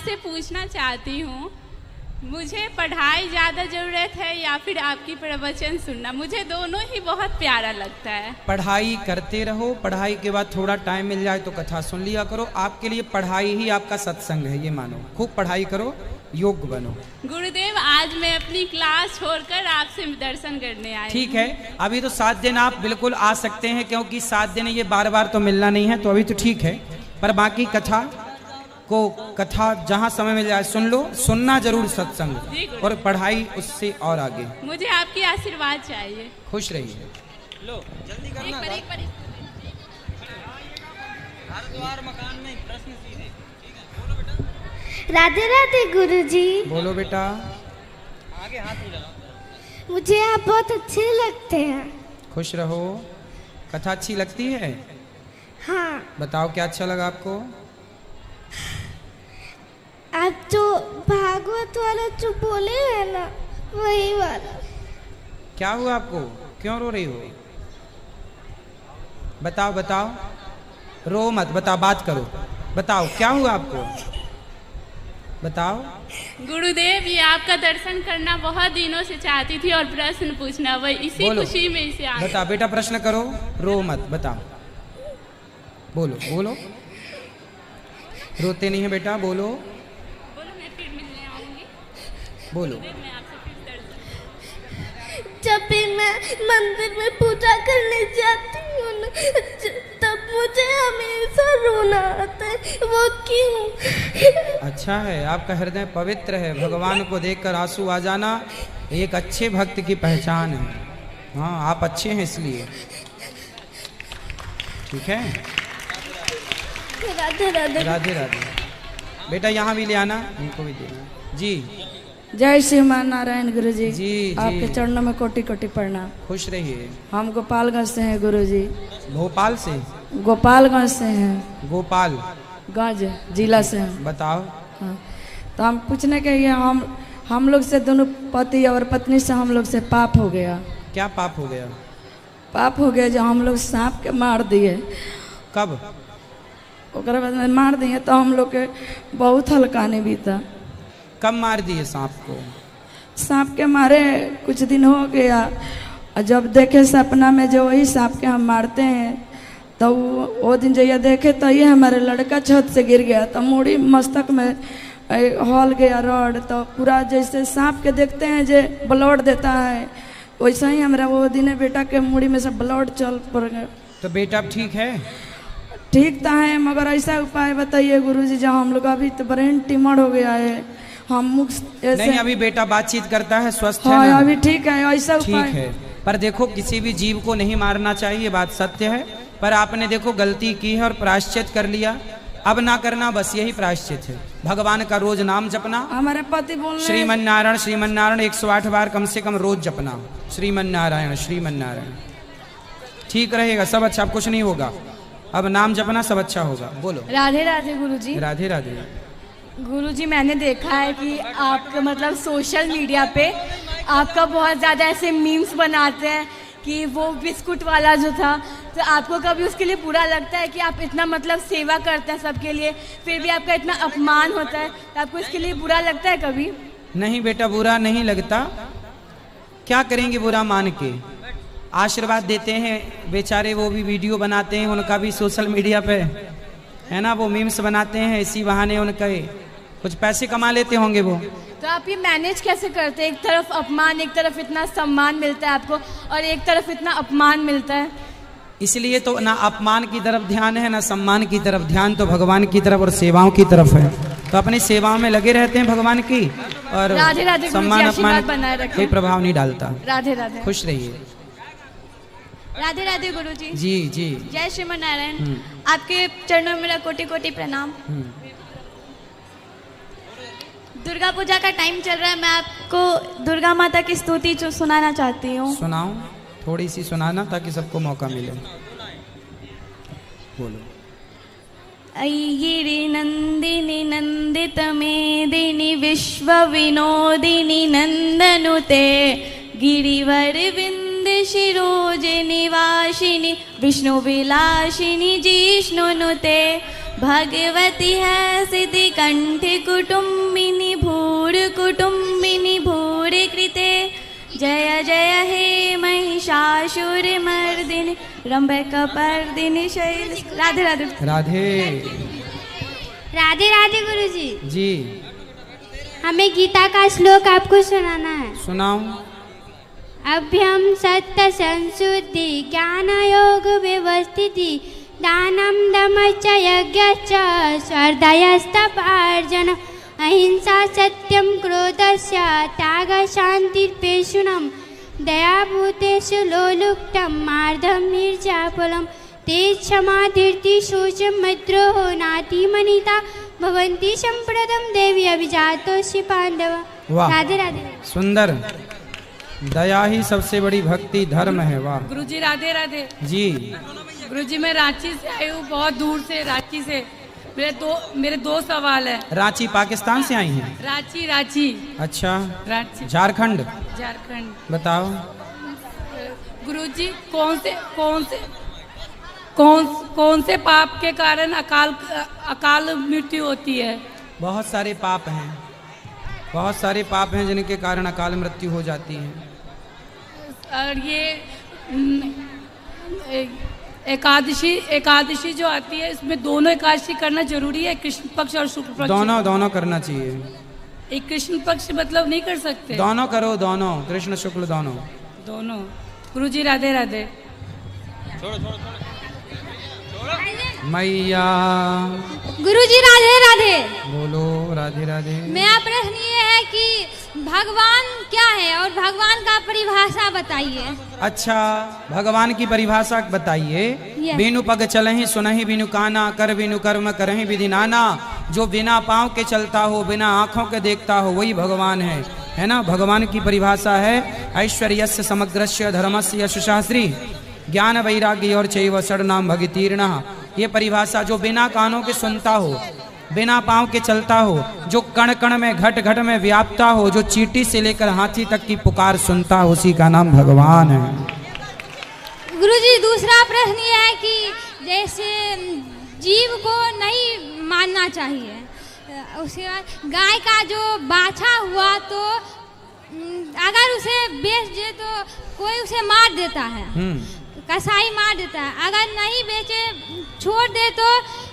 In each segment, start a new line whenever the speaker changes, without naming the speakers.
आपसे पूछना चाहती हूँ, मुझे पढ़ाई ज़्यादा ज़रूरत है या फिर आपकी प्रवचन सुनना? मुझे दोनों ही बहुत प्यारा लगता है।
पढ़ाई करते रहो, पढ़ाई के बाद थोड़ा टाइम मिल जाए तो कथा सुन लिया करो। आपके लिए पढ़ाई ही आपका सत्संग है, ये मानो। खूब पढ़ाई करो, योग्य बनो।
गुरुदेव, आज मैं अपनी क्लास छोड़कर आपसे दर्शन करने आई।
ठीक है, अभी तो 7 दिन आप बिल्कुल आ सकते हैं, क्योंकि 7 दिन ये बार बार तो मिलना नहीं है, तो अभी तो ठीक है। पर बाकी कथा जहाँ समय मिल जाए सुन लो, सुनना जरूर सत्संग, और पढ़ाई उससे और आगे।
मुझे आपकी आशीर्वाद चाहिए।
खुश रहिए। लो जल्दी करना।
एक बार।
हर द्वार मकान में प्रश्न सीधे। ठीक है, बोलो बेटा।
राधे राधे गुरुजी।
बोलो बेटा। आगे हाथ मिलाओ।
मुझे आप बहुत अच्छे लगते हैं।
खुश रहो। कथा अच्छी लगती है?
हाँ।
बताओ क्या अच्छा लगा आपको?
आप जो भागवत वाला जो बोले है ना, वही वाला।
क्या हुआ आपको? क्यों रो रही हो? बताओ बताओ, रो मत, बताओ, बात करो, बताओ क्या हुआ आपको, बताओ।
गुरुदेव, ये आपका दर्शन करना बहुत दिनों से चाहती थी और प्रश्न पूछना, वही इसी खुशी में इसे आ।
बता बेटा, प्रश्न करो, रो मत, बताओ, बोलो बोलो। रोते नहीं है बेटा, बोलो।
मैं फिर मिलने आऊंगी।
बोलो।
मैं आपसे फिर दर्शन।
जब भी मैं मंदिर में पूजा करने जाती हूँ ना, तब मुझे हमेशा रोना आता है। वो क्यों?
अच्छा है, आपका हृदय पवित्र है। भगवान को देखकर आंसू आ जाना एक अच्छे भक्त की पहचान है। हाँ, आप अच्छे हैं इसलिए। ठीक है,
राधे राधे।
राधे राधे। बेटा यहाँ भी ले आना, इनको भी देना। जी
जय श्रीमान नारायण गुरु जी।
जी
आपके चरणों में कोटि कोटि प्रणाम।
खुश रहिए।
हम गोपालगंज से हैं गुरु जी।
भोपाल से?
गोपालगंज से हैं।
गोपालगंज
जिला से हैं।
बताओ।
हाँ, तो हम पूछने के लिए हम लोग से, दोनों पति और पत्नी से हम लोग से पाप हो गया।
क्या पाप हो गया?
पाप हो गया जो हम लोग सांप के मार दिए।
कब?
ओकरा बाद में मार दिए तो हम लोग के बहुत हल्काने बीता।
कब मार दिए सांप को?
सांप के मारे कुछ दिन हो गया, और जब देखे सपना में जो वही सांप के हम मारते हैं, तो वो दिन जब देखे तो ये हमारे लड़का छत से गिर गया, तो मूड़ी मस्तक में हॉल गया रॉड, तो पूरा जैसे सांप के देखते हैं जो ब्लड देता है, वैसा ही हमारा वो दिन बेटा के मूड़ी में से ब्लड चल पड़ गया।
तो बेटा अब ठीक है?
ठीक तो है, मगर ऐसा उपाय बताइए गुरुजी, जहाँ हम लोग अभी तो ब्रेन ट्यूमर हो गया है। हम
नहीं, अभी बेटा बातचीत करता है, स्वस्थ
हाँ,
है ना?
अभी ठीक है, ऐसा उपाय।
ठीक है, पर देखो किसी भी जीव को नहीं मारना चाहिए, बात सत्य है। पर आपने देखो गलती की है और प्रायश्चित कर लिया। अब ना करना, बस यही प्रायश्चित है। भगवान का रोज नाम जपना।
हमारे पति बोल रहे
श्रीमन नारायण श्रीमन नारायण 108 बार कम से कम रोज जपना। श्रीमन नारायण श्रीमन नारायण। ठीक रहेगा, सब अच्छा, कुछ नहीं होगा। अब नाम जपना, सब अच्छा होगा। बोलो।
राधे राधे गुरुजी।
राधे राधे।
गुरुजी, मैंने देखा है कि आप मतलब सोशल मीडिया पे आपका बहुत ज़्यादा ऐसे मीम्स बनाते हैं कि वो बिस्कुट वाला जो था, तो आपको कभी उसके लिए बुरा लगता है कि आप इतना मतलब सेवा करते हैं सबके लिए, फिर भी आपका इतना अपमान होता है, तो आपको इसके लिए बुरा लगता है कभी?
नहीं बेटा, बुरा नहीं लगता। क्या करेंगे बुरा मान के? आशीर्वाद देते हैं बेचारे, वो भी वीडियो बनाते हैं, उनका भी सोशल मीडिया पे है ना, वो मीम्स बनाते हैं, इसी बहाने उनके कुछ पैसे कमा लेते होंगे वो।
तो आप ये मैनेज कैसे करते हैं? एक तरफ अपमान, एक तरफ इतना सम्मान मिलता है आपको, और एक तरफ इतना अपमान मिलता है।
इसलिए तो ना अपमान की तरफ ध्यान है, ना सम्मान की तरफ ध्यान, तो भगवान की तरफ और सेवाओं की तरफ है। तो अपनी सेवाओं में लगे रहते हैं भगवान की, और
राधे राधे।
सम्मान अपमान कोई प्रभाव नहीं डालता।
राधे राधे।
खुश रहिए।
राधे राधे गुरुजी।
जी जी।
जय श्रीमन नारायण। आपके चरणों में मेरा कोटि कोटि प्रणाम। दुर्गा पूजा का टाइम चल रहा है, मैं आपको दुर्गा माता की स्तुति जो सुनाना चाहती हूँ।
सुनाओ, थोड़ी सी सुनाना ताकि सबको मौका मिले। बोलो।
ऐगिरि नंदिनी नंदित मेदिनी विश्व विनोदिनी नंदनुते गिरिवर विंद शिरोज निवासिनी विष्णु विलासिनी जिष्णुनुते
भगवती है सिद्धि कंठी कुटुम्बिनी भूर कुटुम्बिनी भूर कृते जय जय हे महिषासुर मर्दिनी रंभकपर्दिनी शैल। राधे राधे।
राधे
राधे राधे गुरुजी।
जी
हमें गीता का श्लोक आपको सुनाना है।
सुनाओ।
अभ्यम सत्य संशुद्धि ज्ञान योग व्यवस्थिति दानम दमश्च यज्ञश्च स्वाध्यायस्तपार्जन अहिंसा सत्यम क्रोधस्य त्याग शांतिर्पेषुणम दया भूतेषु लोलुप्तम मार्दम मिर्जाफलम तेज क्षमा धीर्ति शोचम मैत्रोह नातिमनिता भवन्ति संप्रदम देवी अभिजातोषि पांडव।
वाह,
राधे राधे।
सुंदर। दया ही सबसे बड़ी भक्ति धर्म है। वाह
गुरुजी राधे राधे।
जी
गुरुजी मैं रांची से आई हूँ, बहुत दूर से रांची से। मेरे दो सवाल है।
रांची पाकिस्तान से आई हैं?
रांची रांची।
अच्छा,
रांची
झारखंड।
झारखंड।
बताओ
गुरुजी कौन से पाप के कारण अकाल मृत्यु होती है?
बहुत सारे पाप हैं, बहुत सारे पाप हैं जिनके कारण अकाल मृत्यु हो जाती है।
और ये एकादशी जो आती है, इसमें दोनों एकादशी करना जरूरी है, कृष्ण पक्ष और शुक्ल पक्ष?
दोनों करना चाहिए।
एक कृष्ण पक्ष मतलब नहीं कर सकते?
दोनों करो, दोनों, कृष्ण शुक्ल दोनों।
गुरुजी राधे राधे।
मैया
गुरुजी राधे राधे।
बोलो राधे राधे।
मेरा प्रश्न ये है कि भगवान क्या है और भगवान का परिभाषा बताइए।
अच्छा, भगवान की परिभाषा बताइए। बिनु पग चलहि सुनहि बिनु काना कर बिनु कर्म करहि विधि नाना। जो बिना पाँव के चलता हो, बिना आँखों के देखता हो, वही भगवान है ना। भगवान की परिभाषा है ऐश्वर्यस्य समग्रस्य धर्मस्य यशशास्त्री ज्ञान वैराग्य और चैव षड्नाम भगितीर्ण। ये परिभाषा, जो बिना कानों के सुनता हो, बिना पाँव के चलता हो, जो कण कण में घट घट में व्याप्ता हो, जो चींटी से लेकर हाथी तक की पुकार सुनता हो, उसी का नाम भगवान है।
गुरुजी दूसरा प्रश्न ये है कि जैसे जीव को नहीं मानना चाहिए, उसके बाद गाय का जो बाछा हुआ तो अगर उसे बेच दे तो कोई उसे मार देता है, कसाई मार देता है। अगर नहीं बेचे छोड़ दे तो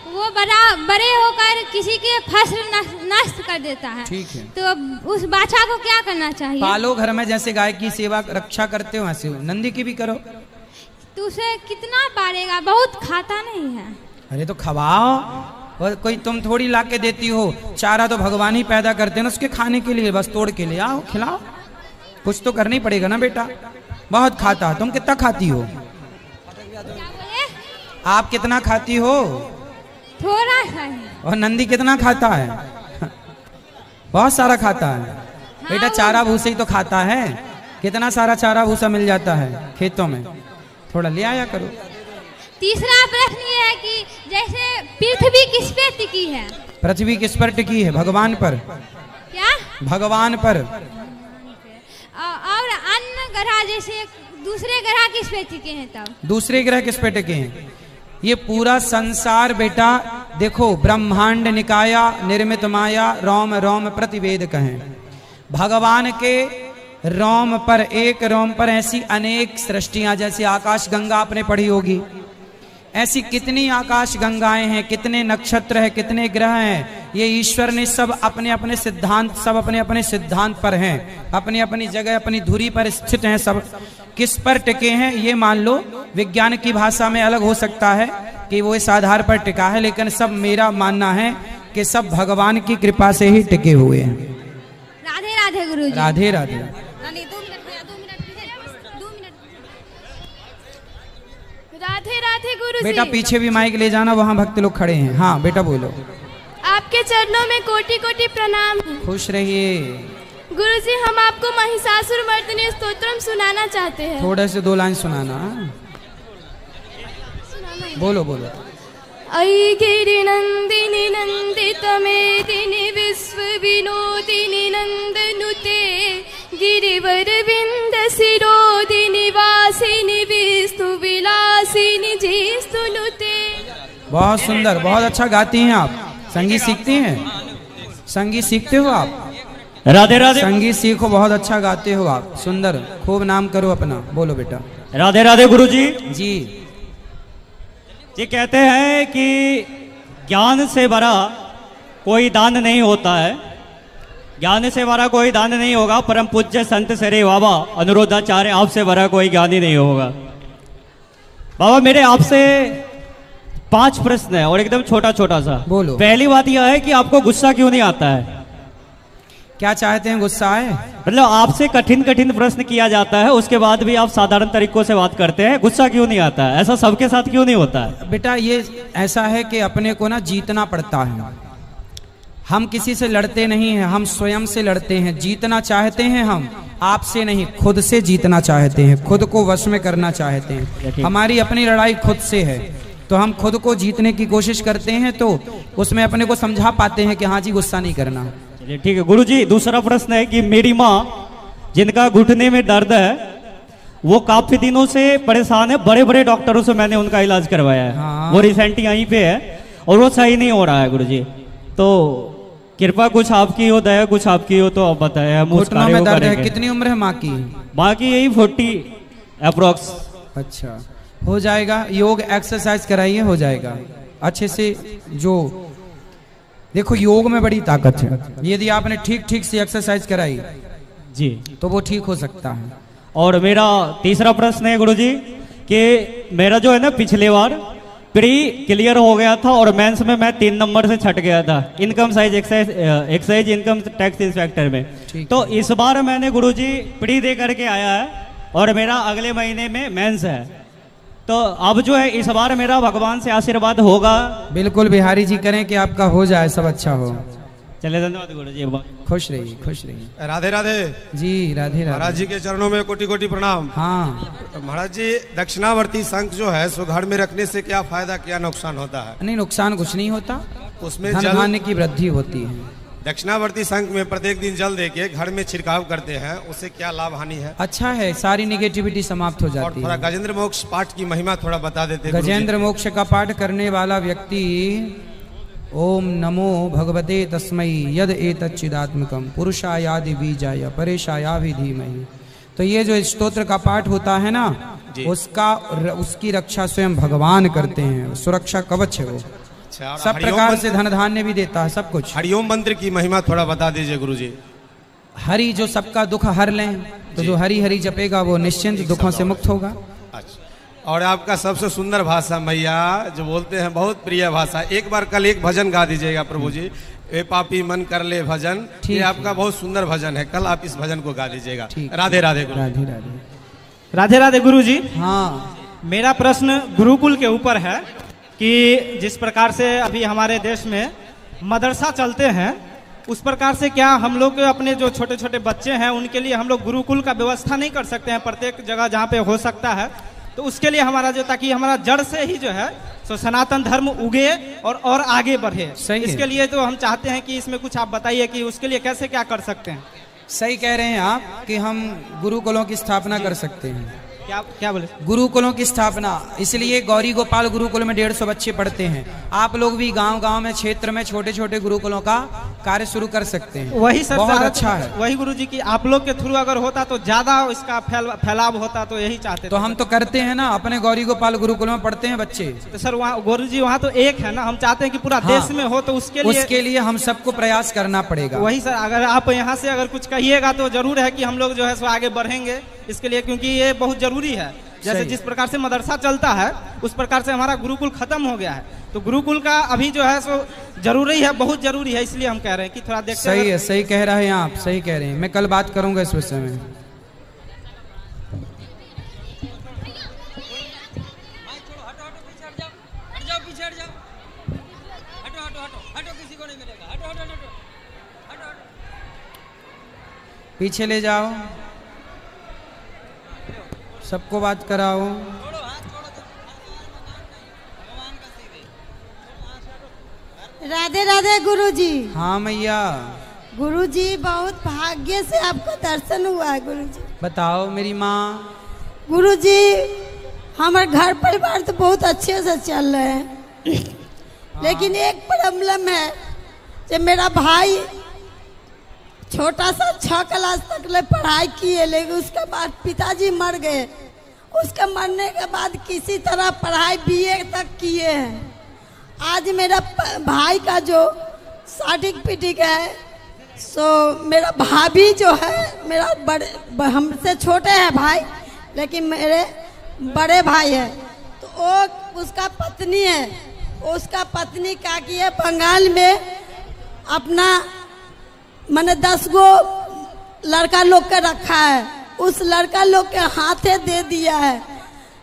वो बड़े होकर किसी के फसल नष्ट कर देता है।
ठीक है,
तो उस बाछा को क्या करना चाहिए?
पालो घर में, जैसे गाय की सेवा रक्षा करते हो ऐसे नंदी की भी करो।
तो उसे कितना पालेगा? बहुत खाता नहीं है।
अरे तो खवाओ, और कोई तुम थोड़ी ला के देती हो, चारा तो भगवान ही पैदा करते हैं ना उसके खाने के लिए, बस तोड़ के ले आओ खिलाओ। कुछ तो करना ही पड़ेगा ना बेटा। बहुत खाता, तुम कितना खाती हो? आप कितना खाती हो?
थोड़ा सा ही।
और नंदी कितना खाता है? बहुत सारा खाता है। बेटा चारा भूसा ही तो खाता है, कितना सारा चारा भूसा मिल जाता है खेतों में, थोड़ा ले आया करो।
तीसरा प्रश्न ये है कि जैसे पृथ्वी किस पे टिकी है?
पृथ्वी किस पर टिकी है? भगवान पर।
क्या?
भगवान पर।
और अन्य ग्रह जैसे दूसरे ग्रह किस पे टिके हैं? तब
दूसरे ग्रह किस पे टिके हैं? ये पूरा संसार बेटा देखो, ब्रह्मांड निकाया निर्मित माया रोम रोम प्रतिवेद कहें। भगवान के रोम पर, एक रोम पर ऐसी अनेक सृष्टियां, जैसे आकाश गंगा आपने पढ़ी होगी, ऐसी कितनी आकाश गंगाएं हैं, कितने नक्षत्र हैं, कितने ग्रह हैं। ये ईश्वर ने सब अपने अपने सिद्धांत, सब अपने अपने सिद्धांत पर हैं, अपनी अपनी जगह अपनी धुरी पर स्थित हैं। सब किस पर टिके हैं ये मान लो, विज्ञान की भाषा में अलग हो सकता है कि वो इस आधार पर टिका है, लेकिन सब मेरा मानना है कि सब भगवान की कृपा से ही टिके हुए हैं।
राधे राधे गुरुजी।
राधे राधे।
2 मिनट। राधे राधे गुरुजी।
बेटा पीछे भी माइक ले जाना, वहाँ भक्त लोग खड़े हैं। हाँ बेटा बोलो।
आपके चरणों में कोटि कोटि प्रणाम।
खुश रहिए।
गुरुजी हम आपको महिषासुर मर्दिनी स्तोत्रम सुनाना चाहते हैं।
थोड़े से 2 लाइन सुनाना। बोलो बोलो।
ऐ गिरिनंदिनी नंदित मेदिनी विश्व विनोदिनी नंदनुते गिरिवर विंद शिरोदिनी वासिनी विष्णु विलासिनी जिस्तुनुते।
बहुत सुंदर, बहुत अच्छा गाती हैं आप। संगीत सीखती हैं? संगीत सीखते हो आप?
राधे राधे।
संगीत सीखो, बहुत अच्छा गाते हो आप, सुंदर, खूब नाम करो अपना। बोलो बेटा।
राधे राधे गुरुजी।
जी
ये कहते हैं कि ज्ञान से बड़ा कोई दान नहीं होता है, ज्ञान से बड़ा कोई दान नहीं होगा। परम पूज्य संत श्री बाबा अनुरुद्धाचार्य, आपसे बड़ा कोई ज्ञान ही नहीं होगा। बाबा मेरे आपसे 5 प्रश्न है और एकदम छोटा छोटा सा।
बोलो।
पहली बात यह है कि आपको गुस्सा क्यों नहीं आता है?
क्या चाहते हैं, गुस्सा आए?
मतलब आपसे कठिन कठिन प्रश्न किया जाता है, उसके बाद भी आप साधारण तरीकों से बात करते हैं, गुस्सा क्यों नहीं आता है? ऐसा सबके साथ क्यों नहीं होता है?
बेटा ये ऐसा है कि अपने को ना जीतना पड़ता है। हम किसी से लड़ते नहीं हैं, हम स्वयं से लड़ते हैं। जीतना चाहते हैं हम, आपसे नहीं, खुद से जीतना चाहते हैं, खुद को वश में करना चाहते हैं। हमारी अपनी लड़ाई खुद से है, तो हम खुद को जीतने की कोशिश करते हैं, तो उसमें अपने को समझा पाते हैं कि हाँ जी गुस्सा नहीं करना।
ठीक है गुरुजी। दूसरा प्रश्न है कि मेरी माँ जिनका घुटने में दर्द है, वो काफी दिनों से परेशान है, बड़े बड़े डॉक्टरों से मैंने उनका इलाज करवाया है।
हाँ।
वो रिसेंटली यहीं पे है और वो सही नहीं हो रहा है गुरुजी। तो कृपा कुछ आपकी हो, दया कुछ आपकी हो, तो आप बताएं हम उस
घुटनों
कार्य
में
को
दर्द है?
करेंगे।
कितनी उम्र है माँ की?
माँ की यही 40 अप्रोक्स।
अच्छा, हो जाएगा। योग एक्सरसाइज कराइए, हो जाएगा अच्छे से। जो देखो योग में बड़ी ताकत है, यदि आपने ठीक ठीक से एक्सरसाइज कराई
जी
तो वो ठीक हो सकता है।
और मेरा तीसरा प्रश्न है गुरुजी कि मेरा जो है ना पिछले बार प्री क्लियर हो गया था और मेंस में मैं 3 नंबर से छट गया था income size excise income tax inspector में। तो इस बार मैंने गुरुजी प्री दे करके आया है और मेरा अगले महीने में मेंस है। तो अब जो है इस बार मेरा भगवान से आशीर्वाद होगा।
बिल्कुल बिहारी जी करें कि आपका हो जाए, सब अच्छा हो।
चले धन्यवाद गुरुजी।
खुश रहिए, खुश रहिए।
राधे राधे
जी। राधे राधे।
महाराज जी के चरणों में कोटि कोटि प्रणाम।
हाँ
महाराज जी, दक्षिणावर्ती शंख जो है सो घर में रखने से क्या फायदा, क्या नुकसान होता है?
नहीं, नुकसान कुछ नहीं होता,
उसमें
धन
जल,
धान्य की वृद्धि होती है।
दक्षिणावर्ती शंख में प्रत्येक दिन जल देके घर में छिड़काव करते हैं, उससे क्या लाभ हानि है?
अच्छा है, सारी निगेटिविटी समाप्त हो
और
जाती
थोड़ा
है।
गजेंद्र मोक्ष पाठ की महिमा थोड़ा बता देते।
गजेंद्र मोक्ष का पाठ करने वाला व्यक्ति ओम नमो भगवते तस्मै यद एतच्चिदात्मकम पुरुषायादि बीजाय परेशायाभि धीमहि। तो ये जो स्तोत्र का पाठ होता है ना, उसकी रक्षा स्वयं भगवान करते हैं, सुरक्षा कवच है वो।
अच्छा,
सब प्रकार से धन धान्य भी देता है, सब कुछ।
हरिओम मंत्र की महिमा थोड़ा बता दीजिए गुरुजी।
हरि जो सबका दुख हर लें, तो जो हरि हरि जपेगा वो निश्चिंत दुखों से मुक्त होगा।
अच्छा, और आपका सबसे सुंदर भाषा मैया जो बोलते हैं, बहुत प्रिय भाषा। एक बार कल एक भजन गा दीजिएगा प्रभु जी, ए पापी मन कर ले भजन। ये आपका बहुत सुंदर भजन है, कल आप इस भजन को गा दीजिएगा। राधे राधे गुरु।
राधे राधे।
राधे राधे गुरु जी।
हाँ,
मेरा प्रश्न गुरुकुल के ऊपर है कि जिस प्रकार से अभी हमारे देश में मदरसा चलते हैं, उस प्रकार से क्या हम लोग अपने जो छोटे छोटे बच्चे हैं उनके लिए हम लोग गुरुकुल का व्यवस्था नहीं कर सकते हैं प्रत्येक जगह जहाँ पे हो सकता है? तो उसके लिए हमारा जो, ताकि हमारा जड़ से ही जो है सो सनातन धर्म उगे और आगे बढ़े। इसके लिए तो हम चाहते हैं कि इसमें कुछ आप बताइए कि उसके लिए कैसे क्या कर सकते हैं।
सही कह रहे हैं आप कि हम गुरुकुलों की स्थापना कर सकते हैं।
क्या बोले?
गुरुकुलों की स्थापना, इसलिए गौरी गोपाल गुरुकुल में 150 बच्चे पढ़ते हैं। आप लोग भी गांव गांव में, क्षेत्र में छोटे छोटे गुरुकुलों का कार्य शुरू कर सकते हैं।
वही सर,
बहुत अच्छा है।
वही गुरुजी की आप लोग के थ्रू अगर होता तो ज्यादा इसका फैलाव होता, तो यही चाहते।
तो हम तो करते हैं ना, अपने गौरी गोपाल गुरुकुल में पढ़ते हैं बच्चे।
तो सर वहाँ गुरुजी वहाँ तो एक है ना, हम चाहते हैं कि पूरा देश में हो, तो उसके लिए
हम सबको प्रयास करना पड़ेगा।
वही सर, अगर आप यहाँ से अगर कुछ कहिएगा तो जरूर है कि हम लोग जो है सो आगे बढ़ेंगे इसके लिए, क्योंकि ये बहुत जरूरी है। जैसे जिस प्रकार से मदरसा चलता है उस प्रकार से हमारा गुरुकुल खत्म हो गया है, तो गुरुकुल का अभी जो है सो जरूरी है, बहुत जरूरी है। इसलिए हम कह रहे हैं कि थोड़ा देखते।
सही है, सही कह रहे हैं आप, सही कह रहे हैं। मैं कल बात करूंगा इस विषय में। पीछे ले जाओ, सबको बात कराओ।
राधे राधे गुरुजी।
हाँ मैया।
गुरुजी बहुत भाग्य से आपका दर्शन हुआ है गुरुजी।
बताओ मेरी माँ।
गुरुजी हमारे घर परिवार तो बहुत अच्छे से चल रहे हैं। लेकिन एक प्रॉब्लम है कि मेरा भाई छोटा सा 6 क्लास तक ले पढ़ाई किए, लेकिन उसके बाद पिताजी मर गए। उसके मरने के बाद किसी तरह पढ़ाई BA तक किए हैं। आज मेरा भाई का जो सर्टिफिकेट है, सो मेरा भाभी जो है, मेरा बड़े हमसे छोटे हैं भाई, लेकिन मेरे बड़े भाई है, तो वो उसका पत्नी है। उसका पत्नी क्या की है, बंगाल में अपना मैंने 10 गो लड़का लोग के रखा है। उस लड़का लोग के हाथे दे दिया है,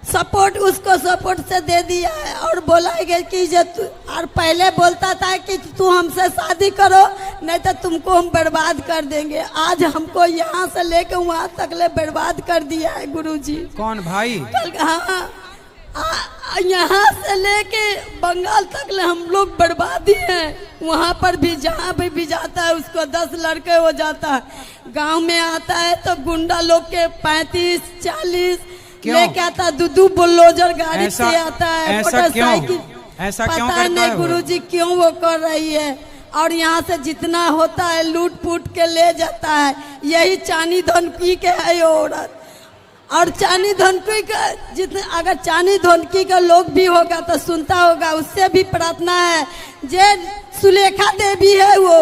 सपोर्ट उसको सपोर्ट से दे दिया है, और बोला है कि जो और पहले बोलता था कि तू हमसे शादी करो नहीं तो तुमको हम बर्बाद कर देंगे। आज हमको यहाँ से लेके वहाँ तक ले बर्बाद कर दिया है गुरुजी।
कौन भाई?
हाँ, यहाँ से लेके बंगाल तक ले हम लोग बर्बादी हैं। वहाँ पर भी जहाँ भी जाता है उसको 10 लड़के हो जाता है। गांव में आता है तो गुंडा लोग के 35-40 लेके आता है, 2 बुलडोजर गाड़ी से आता है, मोटरसाइकिल।
ऐसा क्यों
पता
करता है
नहीं गुरुजी क्यों वो कर रही है। और यहाँ से जितना होता है लूट फूट के ले जाता है। यही चानी धनकी के है ये औरत। और चानी धनकी का जितने अगर चानी धनकी का लोग भी होगा तो सुनता होगा, उससे भी प्रार्थना है। जे सुलेखा देवी है वो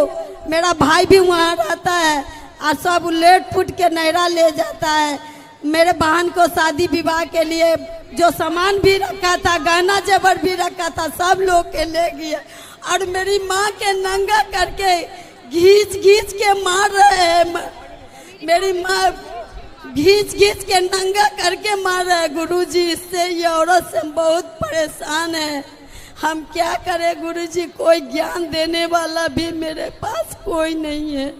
मेरा भाई भी वहाँ रहता है, और सब लेट फूट के नहरा ले जाता है। मेरे बहन को शादी विवाह के लिए जो सामान भी रखा था, गहना जेवर भी रखा था, सब लोग के ले गया। और मेरी माँ के नंगा करके घींच के मार रहे हैं। मेरी माँ घींच के नंगा करके मार रहा है गुरुजी। इससे ये औरत से हम बहुत परेशान है। हम क्या करें गुरुजी, कोई ज्ञान देने वाला भी मेरे पास कोई नहीं है।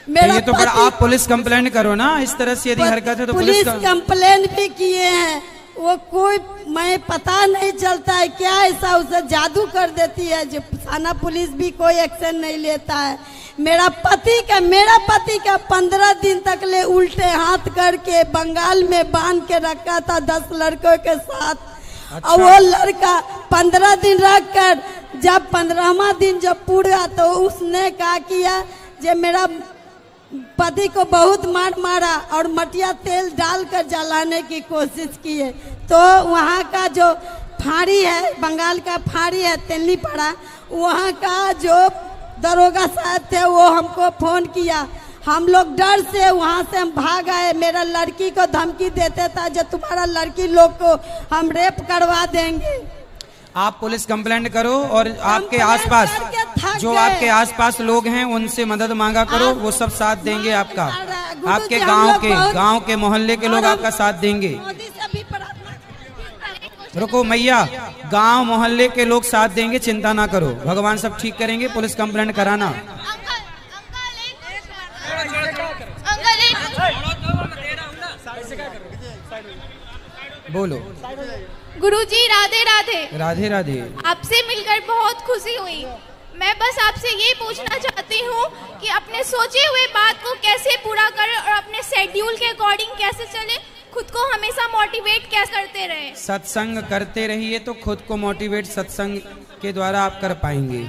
मेरा
ये तो बड़ा, आप पुलिस कंप्लेंट करो ना, इस तरह से यदि हरकत है तो
पुलिस कंप्लेंट भी किए हैं, वो कोई मैं पता नहीं चलता है क्या ऐसा उसे जादू कर देती है जो थाना पुलिस भी कोई एक्शन नहीं लेता है। मेरा पति का 15 दिन तक ले उल्टे हाथ करके बंगाल में बांध के रखा था 10 लड़कों के साथ। अच्छा। और वो लड़का 15 दिन रख कर जब 15वां दिन जब पूरा तो उसने क्या किया, जब मेरा पति को बहुत मारा और मटिया तेल डालकर जलाने की कोशिश की है। तो वहाँ का जो फाड़ी है, बंगाल का फाड़ी है तेलीपाड़ा, वहाँ का जो दरोगा साहब थे वो हमको फोन किया। हम लोग डर से वहाँ से हम भाग आए। मेरा लड़की को धमकी देते था जो तुम्हारा लड़की लोग को हम रेप करवा देंगे।
आप पुलिस कंप्लेंट करो और आपके आसपास जो आपके आसपास लोग हैं उनसे मदद मांगा करो, वो सब साथ देंगे आपका। आपके गांव के मोहल्ले के लोग आपका साथ देंगे। रुको मैया, गांव मोहल्ले के लोग साथ देंगे, चिंता ना करो, भगवान सब ठीक करेंगे। पुलिस कंप्लेंट कराना। बोलो।
गुरुजी राधे राधे।
राधे राधे।
आपसे मिलकर बहुत खुशी हुई। मैं बस आपसे ये पूछना चाहती हूँ कि अपने सोचे हुए बात को कैसे पूरा करें और अपने शेड्यूल के अकॉर्डिंग कैसे चले, खुद को हमेशा मोटिवेट कैसे करते रहे।
सत्संग करते रहिए तो खुद को मोटिवेट सत्संग के द्वारा आप कर पाएंगे।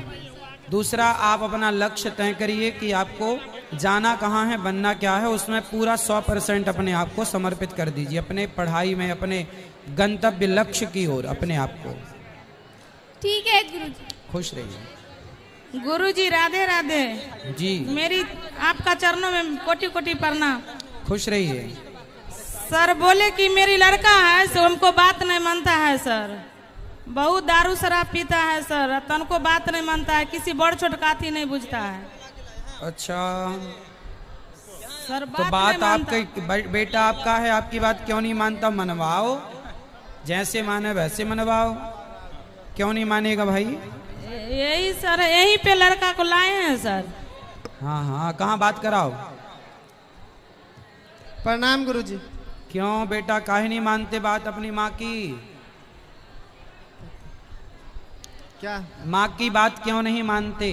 दूसरा, आप अपना लक्ष्य तय करिए कि आपको जाना कहाँ है, बनना क्या है, उसमें पूरा 100% अपने आप को समर्पित कर दीजिए। अपने पढ़ाई में, अपने गंतव्य लक्ष्य की ओर अपने आप को।
ठीक है गुरुजी।
खुश रहिए।
गुरुजी राधे राधे
जी।
मेरी आपका चरणों में कोटि कोटि प्रणाम।
खुश रहिए।
सर बोले कि मेरी लड़का है सो हमको बात नहीं मानता है सर, बहुत दारू शराब पीता है सर, तन को बात नहीं मानता है, किसी बड़ छोट काथी नहीं बुझता है।
अच्छा
सर
तो बात आपका बेटा आपका है, आपकी बात क्यों नहीं मानता? मनवाओ, जैसे माने वैसे मनवाओ। क्यों नहीं मानेगा भाई?
यही सर, यही पे लड़का को लाए हैं सर।
हाँ हाँ, कहाँ बात कराओ।
प्रणाम गुरुजी।
क्यों बेटा काहे नहीं मानते बात अपनी माँ की?
क्या
माँ की बात क्यों नहीं मानते?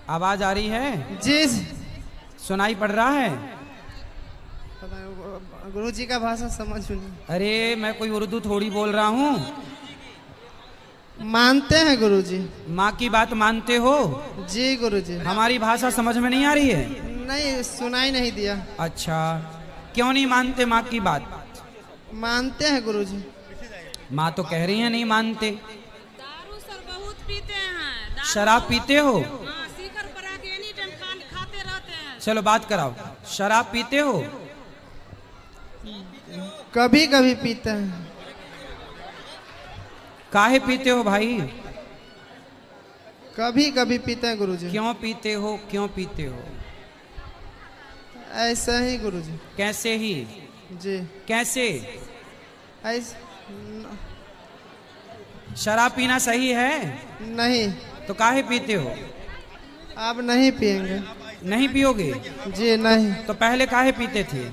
आवाज आ रही है
जी?
सुनाई पड़ रहा है?
गुरुजी का भाषा समझ नहीं।
अरे मैं कोई उर्दू थोड़ी बोल रहा हूँ,
मानते हैं गुरुजी।
माँ की बात मानते हो?
जी गुरुजी।
हमारी भाषा समझ में नहीं आ रही है?
नहीं, सुनाई नहीं दिया।
अच्छा, क्यों नहीं मानते माँ की बात?
मानते हैं गुरुजी।
माँ तो कह रही है नहीं मानते।
दारू सर बहुत पीते हैं।
शराब पीते हो?
हाँ, शिखर पर आके एनी टाइम खाते रहते हैं।
चलो बात कराओ, शराब पीते हो?
कभी कभी पीते हैं।
काहे पीते हो भाई?
कभी कभी पीते हैं गुरुजी।
क्यों पीते हो, क्यों पीते हो?
ऐसा ही गुरुजी।
कैसे ही?
जी।
कैसे?
ऐसे
शराब पीना सही है?
नहीं।
तो काहे पीते हो?
अब नहीं पिएंगे।
नहीं पियोगे?
जी नहीं।
तो पहले काहे पीते थे?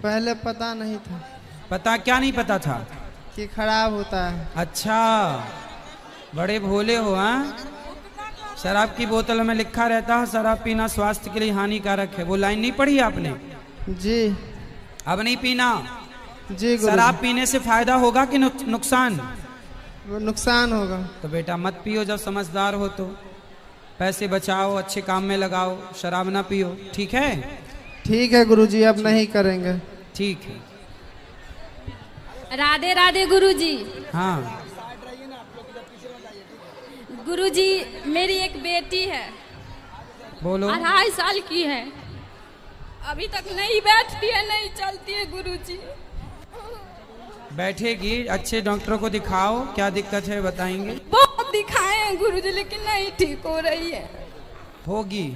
पहले पता नहीं था।
पता क्या नहीं पता था?
कि खराब होता है।
अच्छा, बड़े भोले हो। हाँ, शराब की बोतल में लिखा रहता है शराब पीना स्वास्थ्य के लिए हानिकारक है। वो लाइन नहीं पढ़ी आपने?
जी।
अब नहीं पीना।
जी।
शराब पीने से फायदा होगा कि नुकसान?
नुकसान होगा।
तो बेटा मत पियो, जब समझदार हो तो। पैसे बचाओ, अच्छे काम में लगाओ, शराब ना पियो, ठीक है?
ठीक है गुरुजी, अब नहीं करेंगे।
ठीक है।
राधे राधे गुरुजी।
हाँ
गुरुजी, मेरी एक बेटी है,
बोलो।
2.5 साल की है, अभी तक नहीं बैठती है, नहीं चलती है गुरुजी।
बैठेगी, अच्छे डॉक्टर को दिखाओ, क्या दिक्कत है बताएंगे।
बहुत दिखाए हैं गुरुजी, लेकिन नहीं ठीक हो रही है।
होगी।